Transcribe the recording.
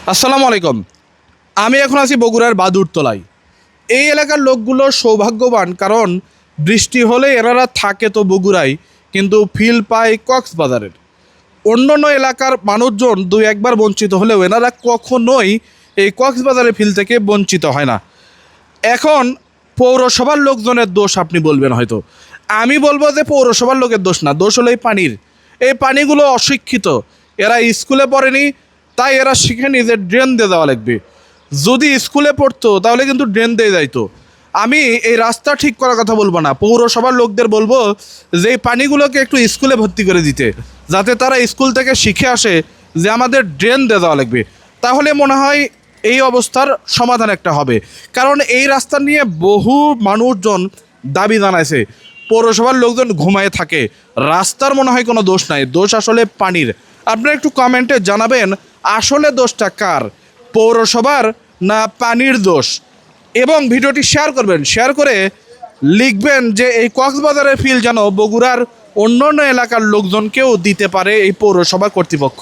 আসসালামু আলাইকুম। আমি এখন আছি বগুড়ার বাদুরতলায়। এই এলাকার লোকগুলো সৌভাগ্যবান, কারণ বৃষ্টি হলে এনারা থাকে তো বগুড়ায়, কিন্তু ফিল পায় কক্সবাজারের। অন্যান্য এলাকার মানুষজন দুই একবার বঞ্চিত হলেও এনারা কখনোই এই কক্সবাজারের ফিল থেকে বঞ্চিত হয় না। এখন পৌরসভার লোকজনের দোষ আপনি বলবেন হয়তো, আমি বলবো যে পৌরসভার লোকের দোষ না, দোষ হলো এই পানির। এই পানিগুলো অশিক্ষিত, এরা স্কুলে পড়েনি, তাই এরা শিখেনি যে ড্রেন দিয়ে দেওয়া লাগবে। যদি স্কুলে পড়তো তাহলে কিন্তু ড্রেন দিয়ে যাইতো। আমি এই রাস্তা ঠিক করার কথা বলবো না, পৌরসভার লোকদের বলবো যে এই পানিগুলোকে একটু স্কুলে ভর্তি করে দিতে, যাতে তারা স্কুল থেকে শিখে আসে যে আমাদের ড্রেন দিয়ে দেওয়া লাগবে। তাহলে মনে হয় এই অবস্থার সমাধান একটা হবে। কারণ এই রাস্তা নিয়ে বহু মানুষজন দাবি জানাইছে, পৌরসভার লোকজন ঘুমায়ে থাকে, রাস্তার মনে হয় কোনো দোষ নাই, দোষ আসলে পানির। আপনারা একটু কমেন্টে জানাবেন আসলে দোষটা কার, পৌরসভার না পানির দোষ। এবং ভিডিওটি শেয়ার করবেন, শেয়ার করে লিখবেন যে এই কক্সবাজারের ফিল যেন বগুড়ার অন্যান্য এলাকার লোকজনকেও দিতে পারে এই পৌরসভা কর্তৃপক্ষ।